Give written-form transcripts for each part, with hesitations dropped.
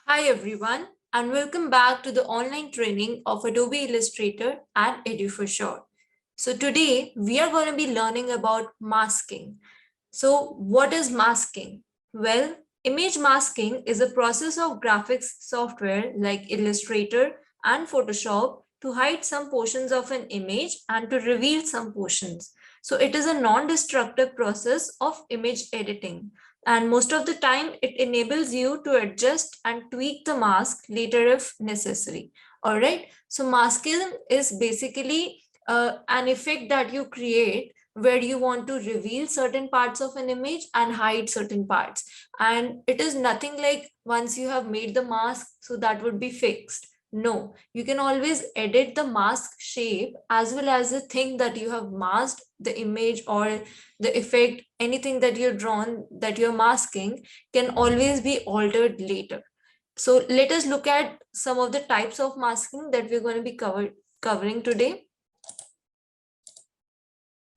Hi everyone, and welcome back to the online training of Adobe Illustrator and Edu4Sure. So today we are going to be learning about masking. So what is masking? Well, image masking is a process of graphics software like Illustrator and Photoshop to hide some portions of an image and to reveal some portions. So it is a non-destructive process of image editing. And most of the time, it enables you to adjust and tweak the mask later if necessary. All right. So masking is basically an effect that you create where you want to reveal certain parts of an image and hide certain parts. And it is nothing like once you have made the mask, so that would be fixed. No, you can always edit the mask shape as well as the thing that you have masked, the image or the effect, anything that you've drawn that you're masking can always be altered later. So let us look at some of the types of masking that we're going to be covering today.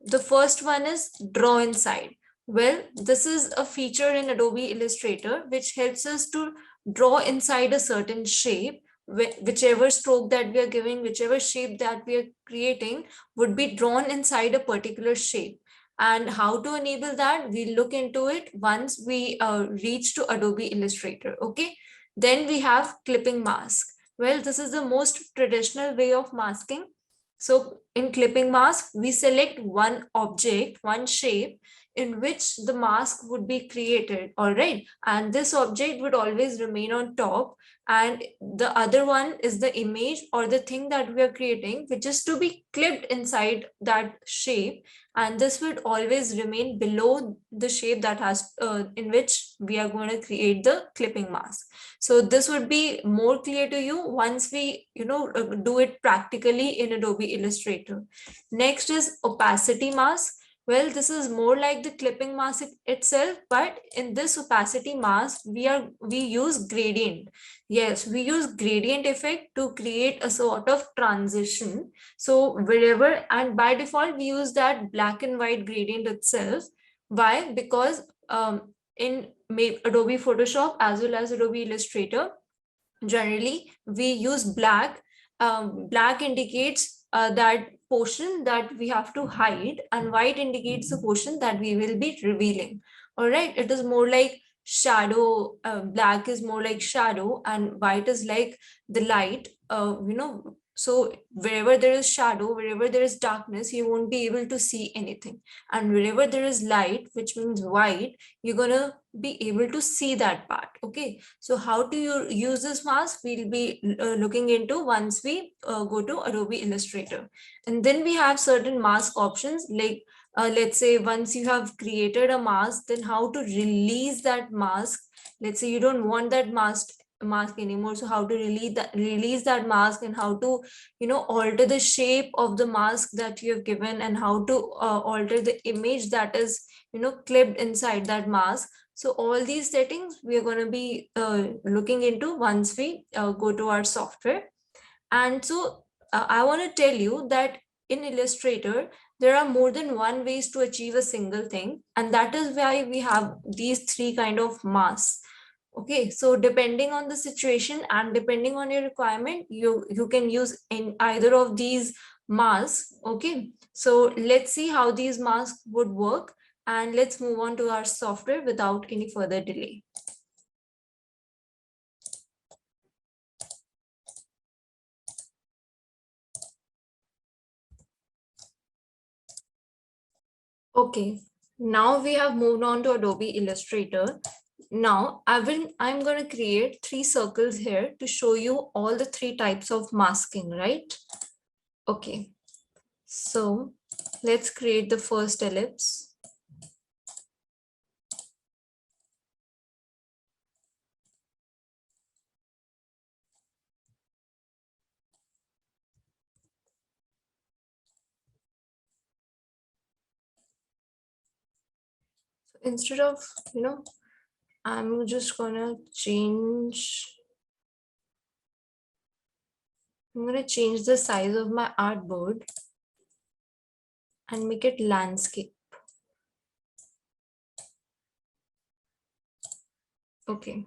The first one is draw inside. Well, this is a feature in Adobe Illustrator which helps us to draw inside a certain shape. Whichever stroke that we are giving, whichever shape that we are creating would be drawn inside a particular shape. And how to enable that, we'll look into it once we reach to Adobe Illustrator. Okay, then we have clipping mask. Well, this is the most traditional way of masking. So in clipping mask, we select one object, one shape in which the mask would be created, all right? And this object would always remain on top. And the other one is the image or the thing that we are creating, which is to be clipped inside that shape. And this would always remain below the shape that has in which we are going to create the clipping mask. So this would be more clear to you once we do it practically in Adobe Illustrator. Next is opacity mask. Well, this is more like the clipping mask itself, but in this opacity mask we use gradient. Yes, we use gradient effect to create a sort of transition. So wherever, and by default we use that black and white gradient itself. Why? Because in Adobe Photoshop as well as Adobe Illustrator, generally we use black. Black indicates that portion that we have to hide, and white indicates the portion that we will be revealing. All right, it is more like shadow. Black is more like shadow and white is like the light. So wherever there is shadow, wherever there is darkness, you won't be able to see anything. And wherever there is light, which means white, you're gonna be able to see that part. Okay, so how do you use this mask, we'll be looking into once we go to Adobe Illustrator. And then we have certain mask options like let's say once you have created a mask, then how to release that mask. Let's say you don't want that mask anymore, so how to release that mask, and how to alter the shape of the mask that you have given, and how to alter the image that is clipped inside that mask. So all these settings we are going to be looking into once we go to our software. And so I want to tell you that in Illustrator, there are more than one ways to achieve a single thing. And that is why we have these three kind of masks. Okay, so depending on the situation and depending on your requirement, you can use in either of these masks. Okay, so let's see how these masks would work, and let's move on to our software without any further delay. Okay, now we have moved on to Adobe Illustrator. Now I'm going to create three circles here to show you all the three types of masking, right? Okay, so let's create the first ellipse. So instead of, I'm just gonna change, the size of my artboard and make it landscape. Okay.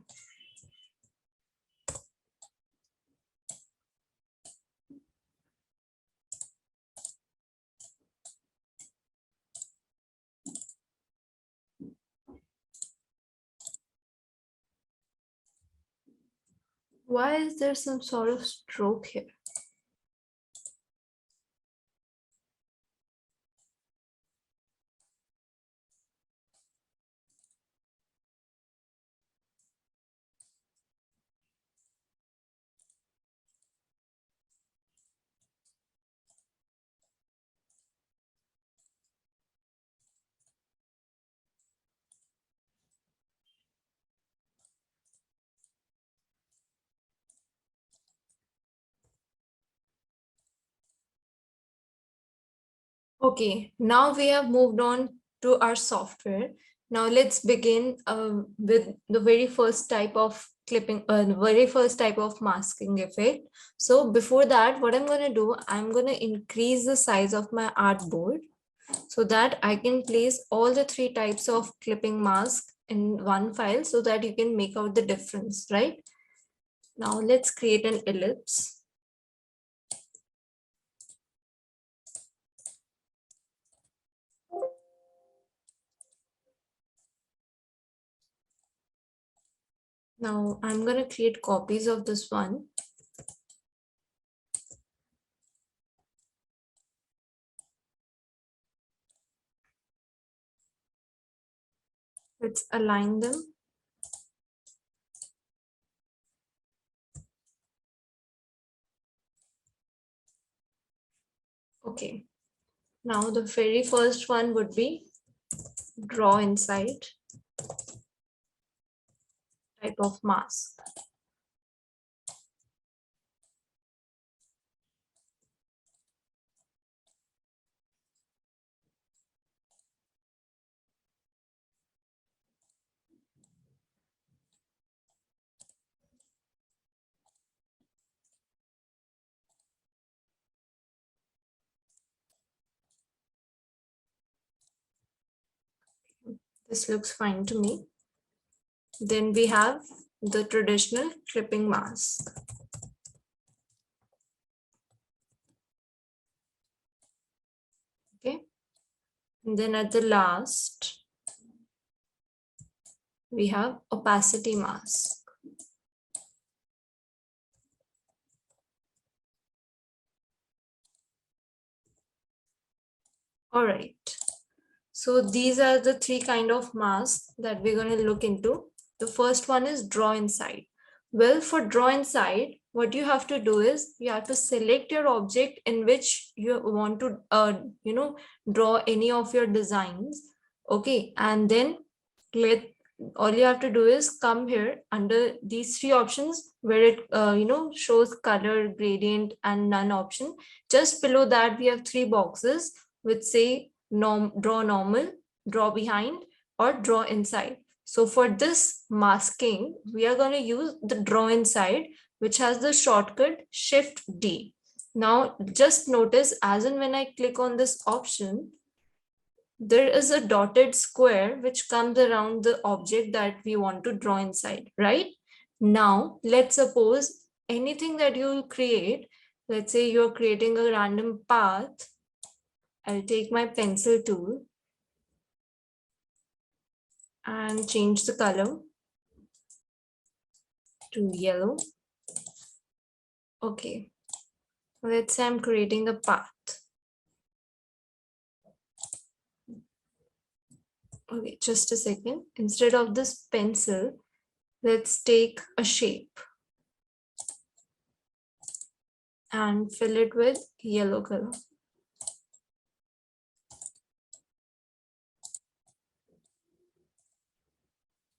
Why is there some sort of stroke here? Okay, now we have moved on to our software. Now let's begin with the very first type of clipping, the very first type of masking effect. So before that, what I'm going to do, I'm going to increase the size of my artboard so that I can place all the three types of clipping mask in one file so that you can make out the difference, right? Now let's create an ellipse. Now I'm going to create copies of this one. Let's align them. Okay. Now the very first one would be draw inside type of mask. This looks fine to me. Then we have the traditional clipping mask. Okay. And then at the last, we have opacity mask. All right. So these are the three kind of masks that we're going to look into. The first one is draw inside. Well, for draw inside, what you have to do is you have to select your object in which you want to, draw any of your designs. Okay. And then let all you have to do is come here under these three options where it, shows color, gradient and none option. Just below that, we have three boxes which say draw normal, draw behind, or draw inside. So for this masking, we are going to use the draw inside, which has the shortcut Shift D. Now just notice as and when I click on this option, there is a dotted square which comes around the object that we want to draw inside, right? Now let's suppose anything that you create, let's say you're creating a random path. I'll take my pencil tool and change the color to yellow. Okay, let's say I'm creating a path. Okay, just a second. Instead of this pencil, let's take a shape and fill it with yellow color.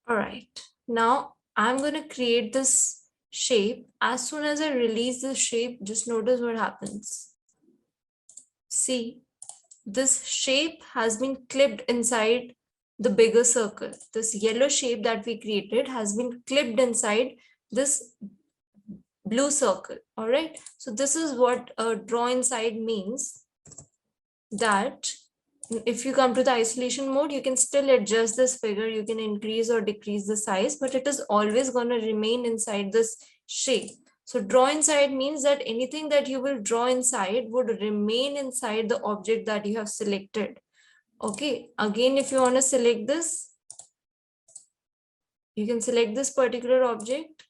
All right, now I'm going to create this shape. As soon as I release the shape, just notice what happens. See, this shape has been clipped inside the bigger circle. This yellow shape that we created has been clipped inside this blue circle. All right, so this is what draw inside means, that if you come to the isolation mode, you can still adjust this figure, you can increase or decrease the size, but it is always going to remain inside this shape. So draw inside means that anything that you will draw inside would remain inside the object that you have selected. Okay, again, if you want to select this, you can select this particular object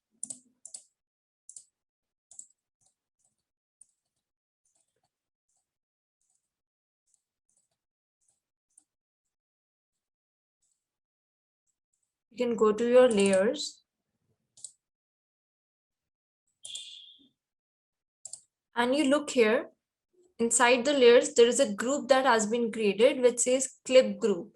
can go to your layers and you look here. Inside the layers, there is a group that has been created which says clip group,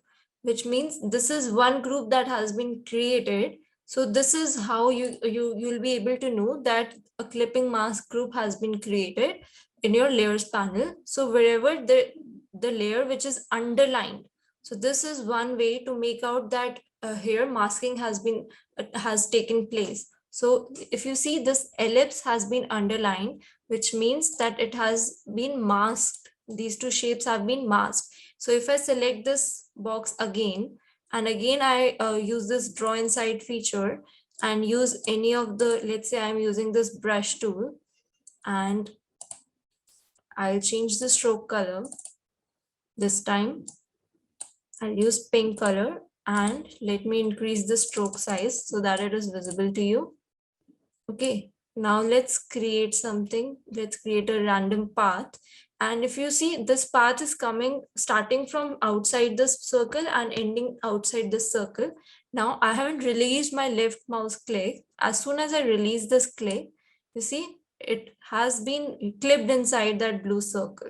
which means this is one group that has been created. So this is how you'll be able to know that a clipping mask group has been created in your layers panel. So wherever the layer which is underlined, so this is one way to make out that here masking has taken place. So if you see, this ellipse has been underlined, which means that it has been masked. These two shapes have been masked. So if I select this box again, and again I use this draw inside feature and use any of the, let's say I'm using this brush tool, and I'll change the stroke color. This time I'll use pink color, and let me increase the stroke size so that it is visible to you. Okay, now let's create something. Let's create a random path. And if you see, this path is starting from outside this circle and ending outside this circle. Now I haven't released my left mouse click. As soon as I release this click, you see, it has been clipped inside that blue circle.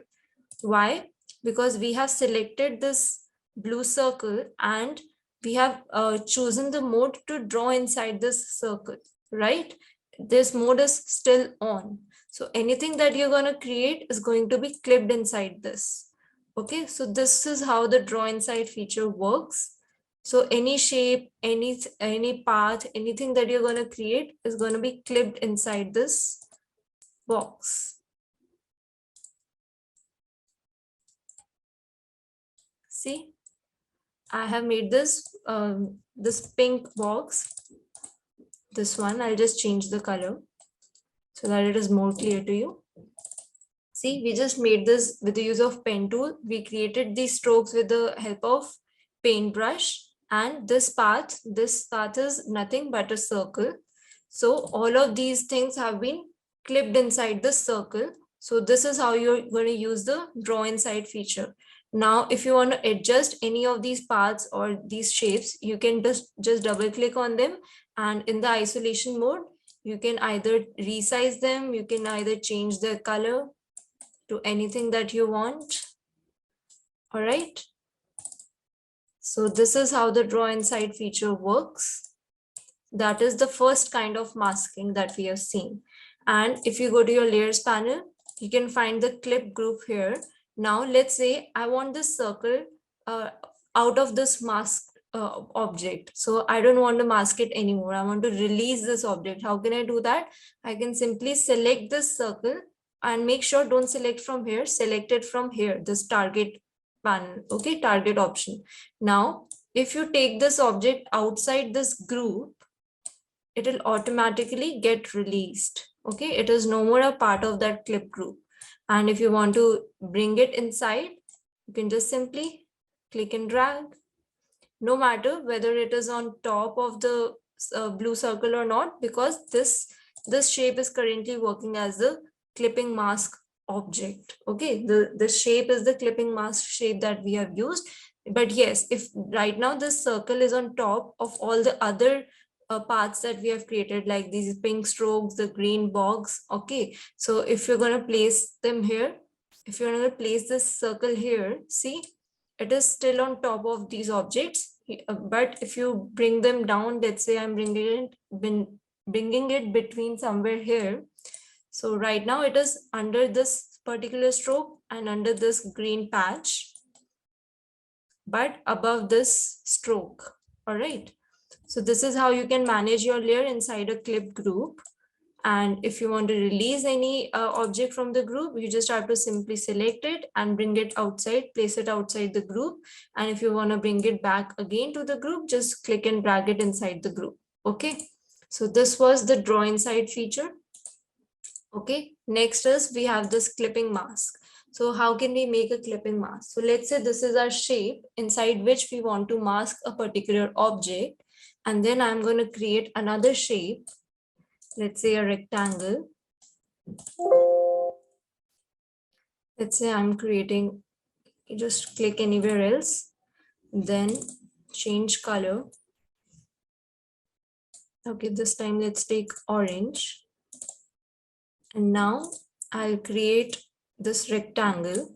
Why? Because we have selected this blue circle and we have chosen the mode to draw inside this circle, right? This mode is still on. So anything that you're going to create is going to be clipped inside this. Okay, so this is how the draw inside feature works. So any shape, any path, anything that you're going to create is going to be clipped inside this box. See, I have made this pink box. This one, I'll just change the color so that it is more clear to you. See, we just made this with the use of pen tool. We created these strokes with the help of paintbrush, and this path is nothing but a circle. So all of these things have been clipped inside the circle. So this is how you're going to use the draw inside feature. Now, if you want to adjust any of these paths or these shapes, you can just double click on them, and in the isolation mode, you can either resize them, you can either change the color to anything that you want. All right. So this is how the draw inside feature works. That is the first kind of masking that we have seen. And if you go to your layers panel, you can find the clip group here. Now let's say I want this circle out of this mask object. So I don't want to mask it anymore. I want to release this object. How can I do that? I can simply select this circle and make sure don't select from here, select it from here, this target panel. Okay, target option. Now, if you take this object outside this group, it will automatically get released. Okay, it is no more a part of that clip group. And if you want to bring it inside, you can just simply click and drag. No matter whether it is on top of the blue circle or not, because this shape is currently working as the clipping mask object. Okay, the shape is the clipping mask shape that we have used. But yes, if right now this circle is on top of all the other parts that we have created, like these pink strokes, the green box. Okay, so if you're going to place them here, if you're going to place this circle here, see, it is still on top of these objects. But if you bring them down, let's say I'm bringing it between somewhere here. So right now it is under this particular stroke and under this green patch, but above this stroke. All right. So this is how you can manage your layer inside a clip group. And if you want to release any object from the group, you just have to simply select it and bring it outside, place it outside the group. And if you want to bring it back again to the group, just click and drag it inside the group. Okay. So this was the draw inside feature. Okay. Next is we have this clipping mask. So how can we make a clipping mask? So let's say this is our shape inside which we want to mask a particular object. And then I'm going to create another shape. Let's say a rectangle. Let's say I'm creating, you just click anywhere else, then change color. Okay, this time let's take orange. And now I'll create this rectangle.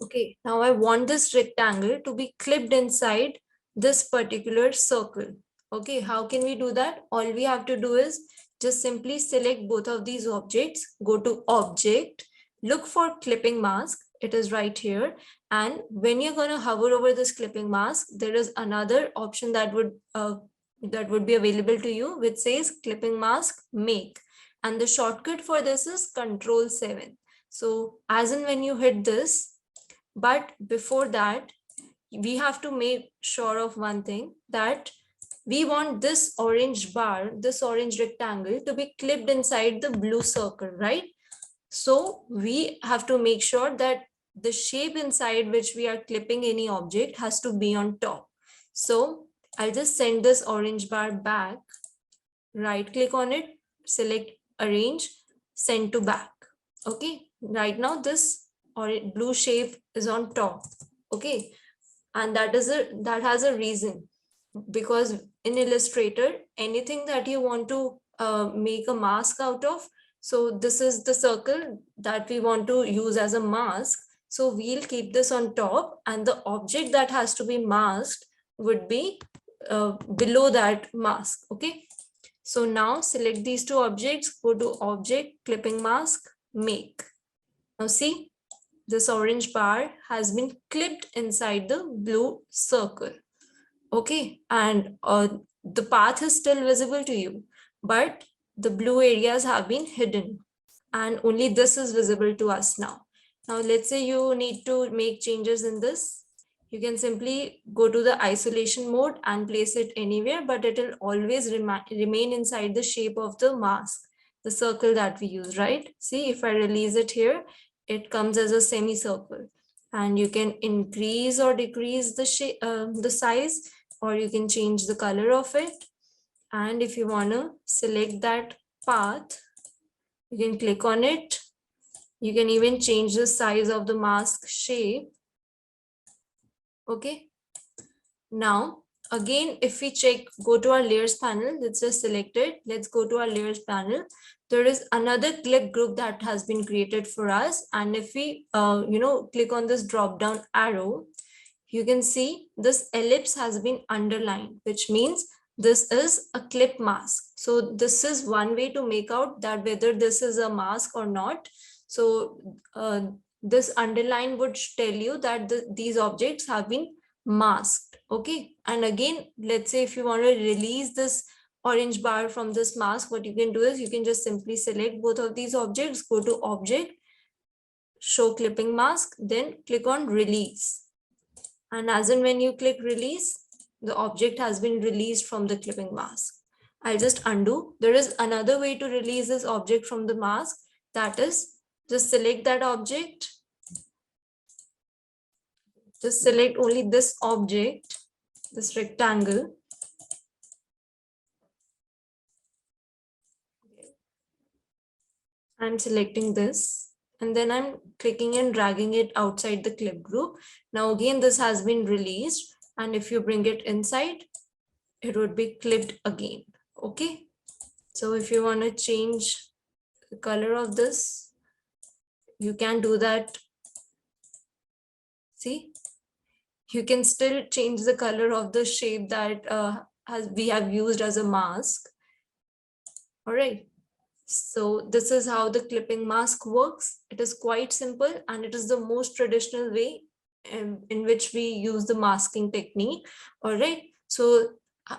Okay, now I want this rectangle to be clipped inside this particular circle. Okay, how can we do that? All we have to do is just simply select both of these objects, go to object, look for clipping mask. It is right here. And when you're going to hover over this clipping mask, there is another option that would be available to you, which says clipping mask make. And the shortcut for this is Control 7. So as in when you hit this, but before that, we have to make sure of one thing, that we want this orange bar, this orange rectangle to be clipped inside the blue circle, right? So we have to make sure that the shape inside which we are clipping any object has to be on top. So I'll just send this orange bar back, right click on it, select arrange, send to back. Okay, right now this blue shape is on top. Okay, and that has a reason, because in Illustrator, anything that you want to make a mask out of, so this is the circle that we want to use as a mask. So we'll keep this on top, and the object that has to be masked would be below that mask. Okay, so now select these two objects, go to object, clipping mask, make. Now see, this orange bar has been clipped inside the blue circle. Okay, and the path is still visible to you, but the blue areas have been hidden, and only this is visible to us now. Now let's say you need to make changes in this. You can simply go to the isolation mode and place it anywhere, but it will always remain inside the shape of the mask, the circle that we use, right? See, if I release it here, it comes as a semicircle, and you can increase or decrease the shape, the size, or you can change the color of it. And if you want to select that path, you can click on it. You can even change the size of the mask shape. Okay, now again, if we check, go to our layers panel, let's just select it, let's go to our layers panel. There is another clip group that has been created for us, and if we click on this drop down arrow, you can see this ellipse has been underlined, which means this is a clip mask. So this is one way to make out that whether this is a mask or not. So this underline would tell you that these objects have been masked. Okay, and again, let's say if you want to release this orange bar from this mask, what you can do is you can just simply select both of these objects, go to object, show clipping mask, then click on release. And as and when you click release, the object has been released from the clipping mask. I'll just undo. There is another way to release this object from the mask. That is, just select that object. Just select only this object, this rectangle. I'm selecting this, and then I'm clicking and dragging it outside the clip group. Now again, this has been released, and if you bring it inside, it would be clipped again. Okay, so if you want to change the color of this, you can do that. See, you can still change the color of the shape that we have used as a mask. All right, so this is how the clipping mask works. It is quite simple, and it is the most traditional way in which we use the masking technique. All right, so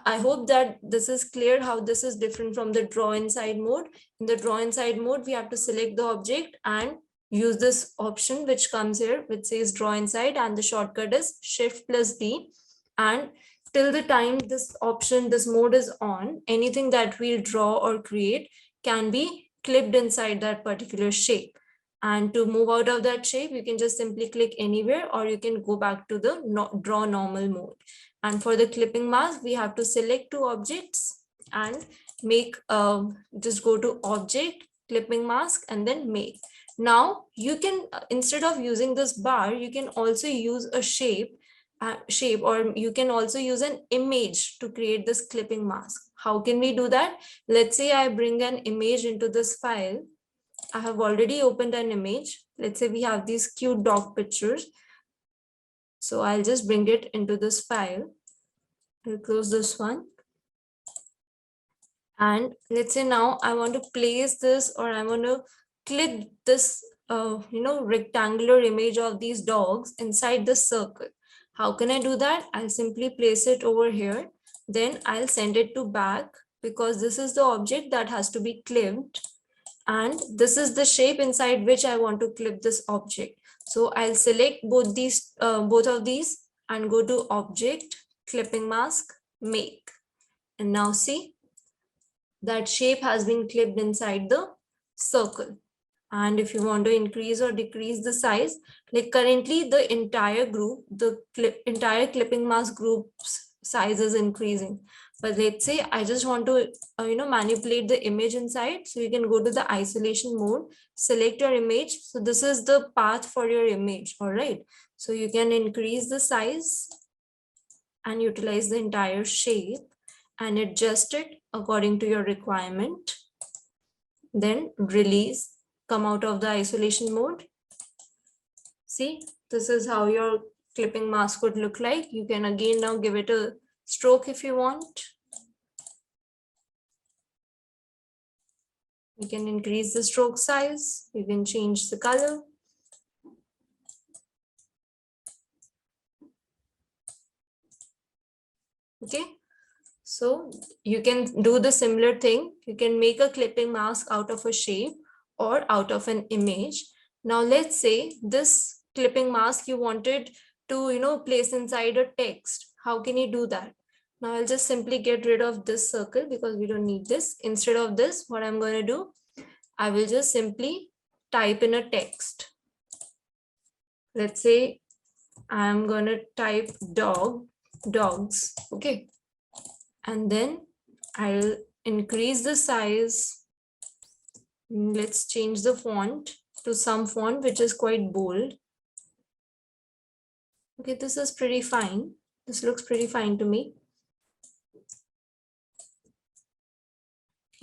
I hope that this is clear how this is different from the draw inside mode. In the draw inside mode, we have to select the object and use this option which comes here, which says draw inside, and the shortcut is Shift+D. And till the time this option, this mode is on, anything that we'll draw or create can be clipped inside that particular shape. And to move out of that shape, you can just simply click anywhere, or you can go back to the draw normal mode. And for the clipping mask, we have to select two objects and make, just go to object, clipping mask, and then make. Now you can, instead of using this bar, you can also use a shape shape, or you can also use an image to create this clipping mask. How can we do that? Let's say I bring an image into this file. I have already opened an image. Let's say we have these cute dog pictures. So I'll just bring it into this file. I'll close this one. And let's say now I want to place this, or I want to clip this rectangular image of these dogs inside the circle. How can I do that? I'll simply place it over here. Then I'll send it to back, because this is the object that has to be clipped, and this is the shape inside which I want to clip this object. So I'll select both of these and go to Object, Clipping Mask, Make. And now see, that shape has been clipped inside the circle. And if you want to increase or decrease the size, like currently the entire group, the entire clipping mask group's size is increasing. But let's say I just want to manipulate the image inside. So you can go to the isolation mode, select your image. So this is the path for your image. All right. So you can increase the size and utilize the entire shape and adjust it according to your requirement. Then release, come out of the isolation mode. See, this is how your clipping mask would look like. You can again now give it a stroke if you want. You can increase the stroke size. You can change the color. Okay. So you can do the similar thing. You can make a clipping mask out of a shape or out of an image. Now let's say this clipping mask you wanted to place inside a text. How can you do that? Now I'll just simply get rid of this circle because we don't need this. Instead of this, what I'm going to do, I will just simply type in a text. Let's say I'm going to type dogs. Okay. And then I'll increase the size. Let's change the font to some font which is quite bold. Okay, this is pretty fine. This looks pretty fine to me.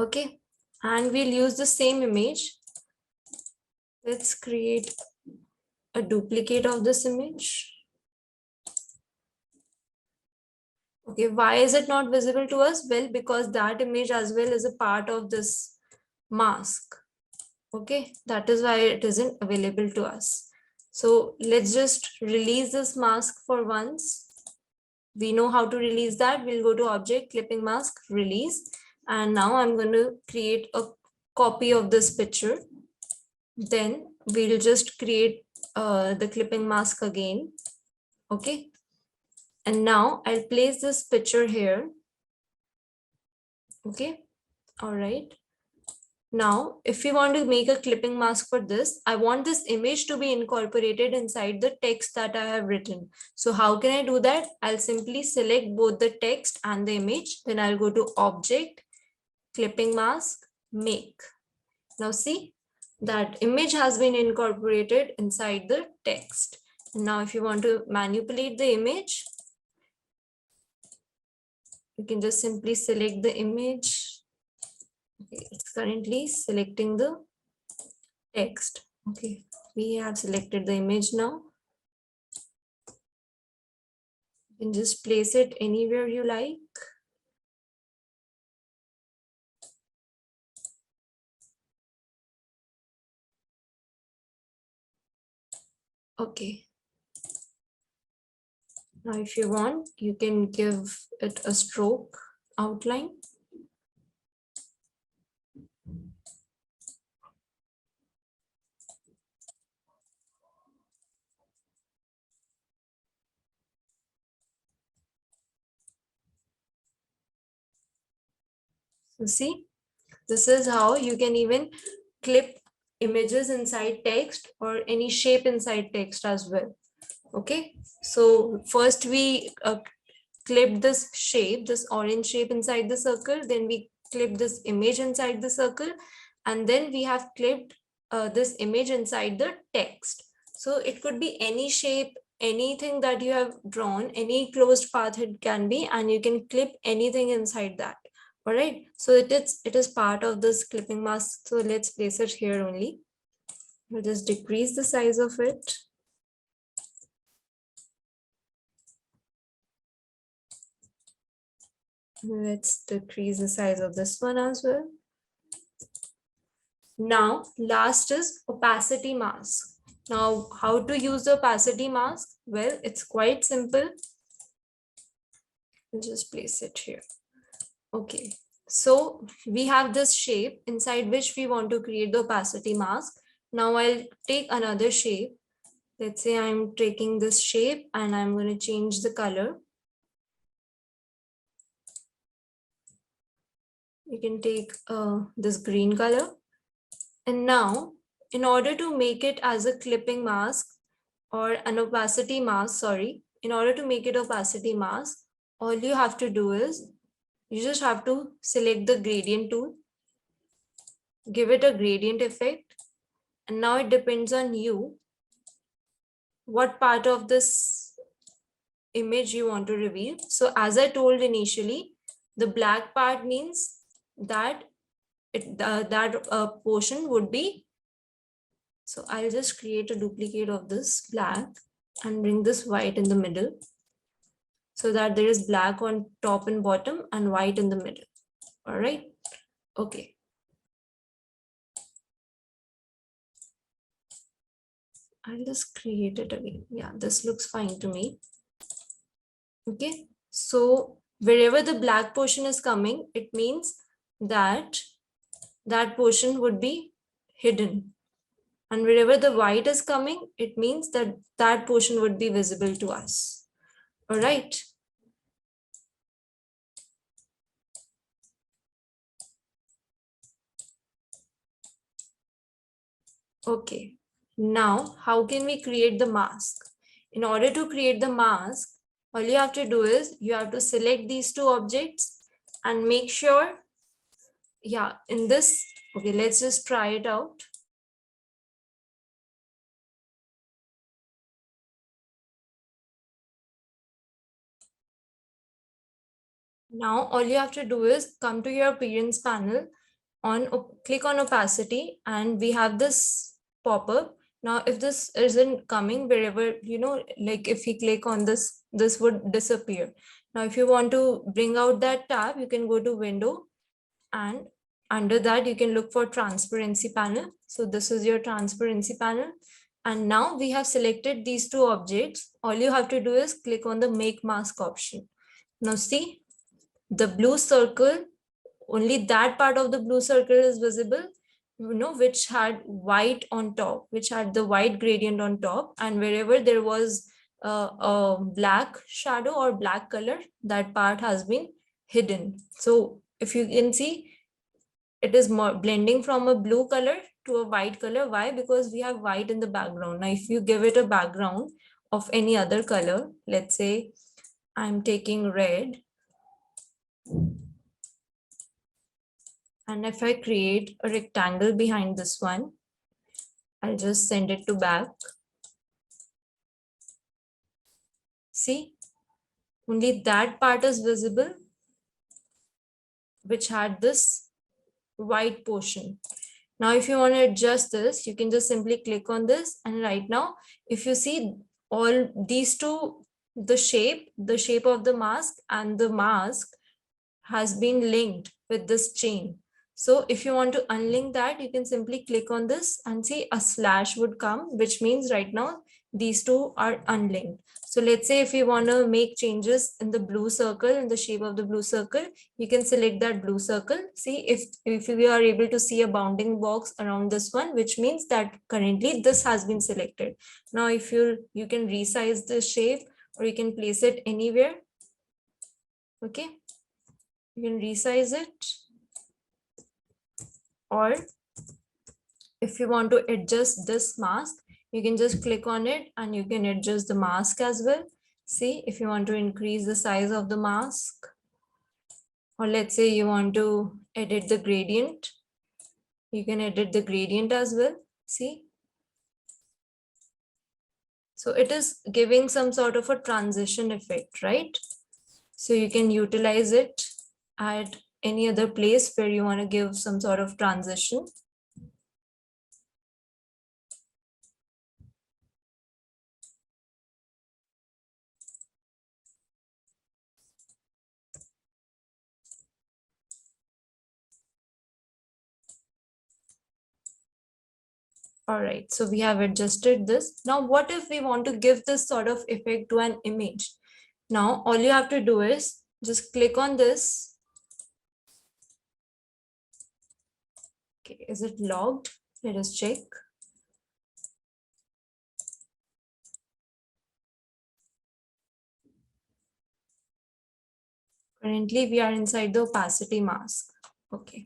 Okay, and we'll use the same image. Let's create a duplicate of this image. Okay, why is it not visible to us? Well, because that image as well is a part of this mask. Okay, that is why it isn't available to us. So let's just release this mask for once. We know how to release that. We'll go to Object, Clipping Mask, Release. And now I'm going to create a copy of this picture. Then we'll just create the clipping mask again. Okay. And now I'll place this picture here. Okay. All right. Now, if we want to make a clipping mask for this, I want this image to be incorporated inside the text that I have written. So how can I do that? I'll simply select both the text and the image. Then I'll go to Object, Clipping Mask, Make. Now see, that image has been incorporated inside the text. Now, if you want to manipulate the image, you can just simply select the image. Okay, it's currently selecting the text. Okay, we have selected the image now. You can just place it anywhere you like. Okay. Now, if you want, you can give it a stroke outline. So see, this is how you can even clip images inside text or any shape inside text as well. Okay, so first we clip this shape, this orange shape inside the circle, then we clip this image inside the circle, and then we have clipped this image inside the text. So it could be any shape, anything that you have drawn, any closed path it can be, and you can clip anything inside that. All right, so it is part of this clipping mask. So let's place it here only. We'll just decrease the size of it. Let's decrease the size of this one as well. Now, last is opacity mask. Now, how to use the opacity mask? Well, it's quite simple. I'll just place it here. Okay, so we have this shape inside which we want to create the opacity mask. Now I'll take another shape. Let's say I'm taking this shape and I'm going to change the color. You can take this green color. And now, in order to make it as a clipping mask or an opacity mask, sorry, in order to make it opacity mask, all you have to do is you just have to select the gradient tool, give it a gradient effect, and now it depends on you what part of this image you want to reveal. So as I told initially, the black part means that portion would be, so I'll just create a duplicate of this black and bring this white in the middle so that there is black on top and bottom and white in the middle. All right, okay. I'll just create it again. Yeah, this looks fine to me. Okay, so wherever the black portion is coming, it means that that portion would be hidden. And wherever the white is coming, it means that that portion would be visible to us. All right. Okay, now how can we create the mask? In order to create the mask, all you have to do is you have to select these two objects and make sure, yeah, in this, okay, let's just try it out. Now all you have to do is come to your appearance panel, click on opacity, and we have this pop-up. Now if this isn't coming, wherever, like if we click on this, this would disappear. Now if you want to bring out that tab, you can go to window, and under that you can look for transparency panel. So this is your transparency panel, and now we have selected these two objects. All you have to do is click on the make mask option. Now see, the blue circle, only that part of the blue circle is visible, which had white on top, which had the white gradient on top, and wherever there was a black shadow or black color, that part has been hidden. So if you can see, it is more blending from a blue color to a white color. Why? Because we have white in the background. Now if you give it a background of any other color, let's say I'm taking red, and if I create a rectangle behind this one, I'll just send it to back. See, only that part is visible, which had this white portion. Now, if you want to adjust this, you can just simply click on this. And right now, if you see all these two, the shape of the mask and the mask has been linked with this chain. So if you want to unlink that, you can simply click on this and see a slash would come, which means right now these two are unlinked. So let's say if you want to make changes in the blue circle, in the shape of the blue circle, you can select that blue circle. See, if you are able to see a bounding box around this one, which means that currently this has been selected. Now if you can resize the shape, or you can place it anywhere. Okay, you can resize it, or if you want to adjust this mask, you can just click on it and you can adjust the mask as well. See, if you want to increase the size of the mask, or let's say you want to edit the gradient, you can edit the gradient as well. See, So it is giving some sort of a transition effect, right? So you can utilize it at any other place where you want to give some sort of transition. All right, so we have adjusted this. Now, what if we want to give this sort of effect to an image? Now, all you have to do is just click on this. Okay, is it logged? Let us check. Currently, we are inside the opacity mask. Okay.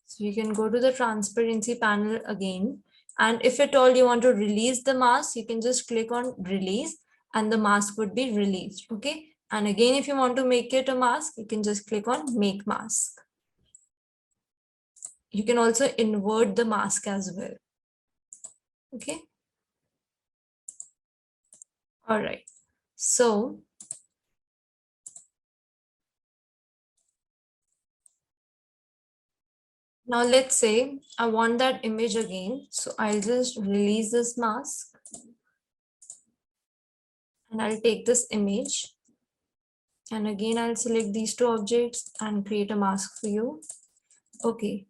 So you can go to the transparency panel again. And if at all you want to release the mask, you can just click on release and the mask would be released. Okay. And again, if you want to make it a mask, you can just click on make mask. You can also invert the mask as well. Okay. All right. So now let's say I want that image again. So I'll just release this mask and I'll take this image. And again, I'll select these two objects and create a mask for you. Okay.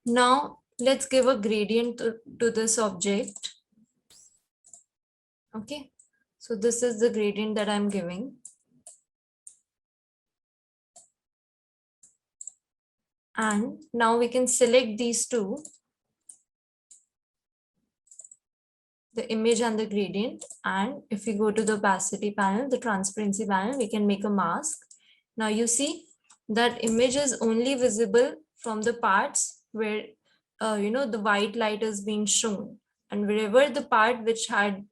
Now let's give a gradient to this object. Okay. So this is the gradient that I'm giving. And now we can select these two, the image and the gradient. And if we go to the opacity panel, the transparency panel, we can make a mask. Now you see that image is only visible from the parts where the white light is being shown, and wherever the part which had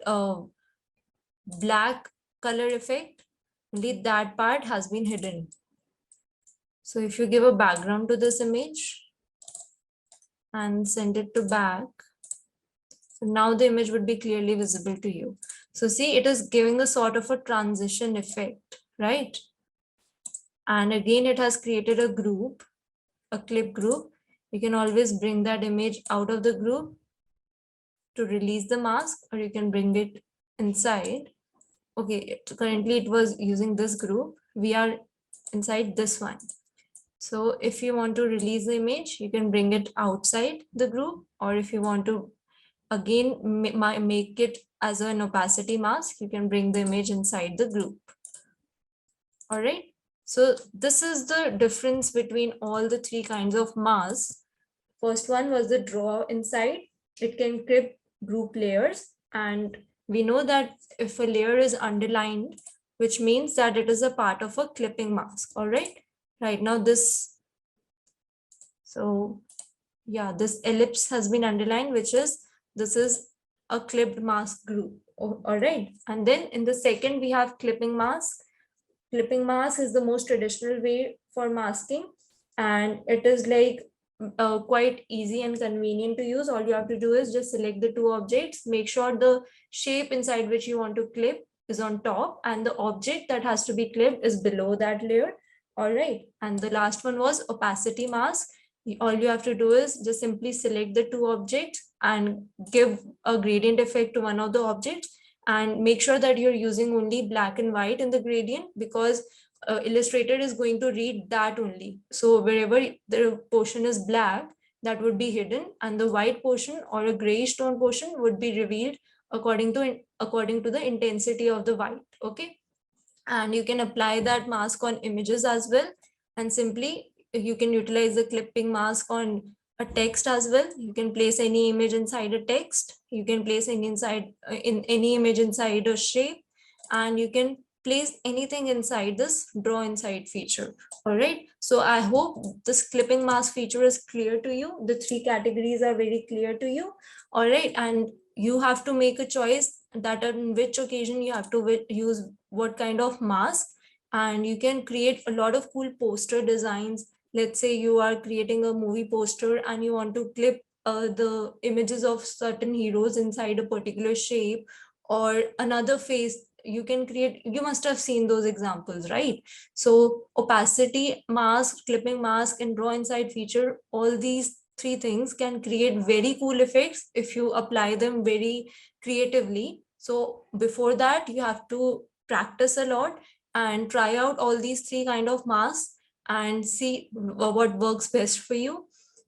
black color effect, only that part has been hidden. So if you give a background to this image and send it to back, so now the image would be clearly visible to you. So see, it is giving a sort of a transition effect, right? And again, it has created a group, a clip group. You can always bring that image out of the group to release the mask, or you can bring it inside. Okay, currently it was using this group. We are inside this one. So if you want to release the image, you can bring it outside the group, or if you want to again make it as an opacity mask, you can bring the image inside the group. All right. So this is the difference between all the three kinds of masks. First one was the draw inside. It can clip group layers, and we know that if a layer is underlined, which means that it is a part of a clipping mask. All right. Right now this, so yeah, this ellipse has been underlined, which is this is a clipped mask group. All right. And then in the second, we have clipping mask. Clipping mask is the most traditional way for masking, and it is like quite easy and convenient to use. All you have to do is just select the two objects, make sure the shape inside which you want to clip is on top and the object that has to be clipped is below that layer. All right. And the last one was opacity mask. All you have to do is just simply select the two objects and give a gradient effect to one of the objects, and make sure that you're using only black and white in the gradient, because Illustrator is going to read that only. So wherever the portion is black, that would be hidden, and the white portion or a grayish tone portion would be revealed according to the intensity of the white. Okay. And you can apply that mask on images as well, and simply you can utilize the clipping mask on a text as well. You can place any image inside a text, you can place in any image inside a shape, and you can place anything inside this draw inside feature. All right, so I hope this clipping mask feature is clear to you. The three categories are very clear to you. All right, and you have to make a choice that on which occasion you have to use what kind of mask. And you can create a lot of cool poster designs. Let's say you are creating a movie poster and you want to clip the images of certain heroes inside a particular shape or another face. You can create, you must have seen those examples, right? So opacity mask, clipping mask, and draw inside feature, all these three things can create very cool effects if you apply them very creatively. So before that, you have to practice a lot and try out all these three kind of masks and see what works best for you.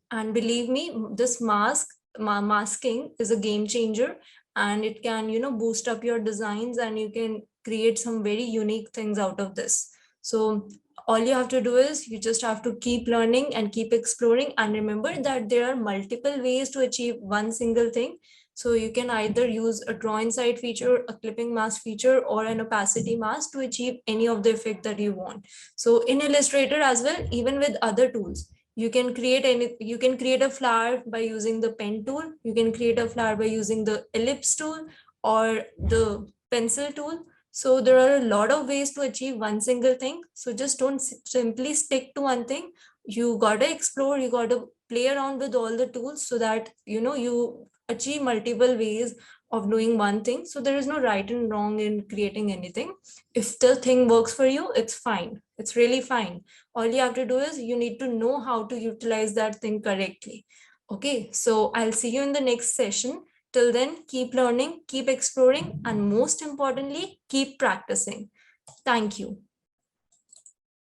And believe me, this masking is a game changer, and it can, boost up your designs, and you can create some very unique things out of this. So all you have to do is you just have to keep learning and keep exploring, and remember that there are multiple ways to achieve one single thing. So you can either use a draw inside feature, a clipping mask feature, or an opacity mask to achieve any of the effect that you want. So in Illustrator as well, even with other tools, you can create a flower by using the pen tool, you can create a flower by using the ellipse tool or the pencil tool. So there are a lot of ways to achieve one single thing. So just don't simply stick to one thing. You gotta explore, you gotta play around with all the tools so that you achieve multiple ways of doing one thing. So there is no right and wrong in creating anything. If the thing works for you, it's fine. It's really fine. All you have to do is you need to know how to utilize that thing correctly. Okay, so I'll see you in the next session. Till then, keep learning, keep exploring, and most importantly, keep practicing. Thank you.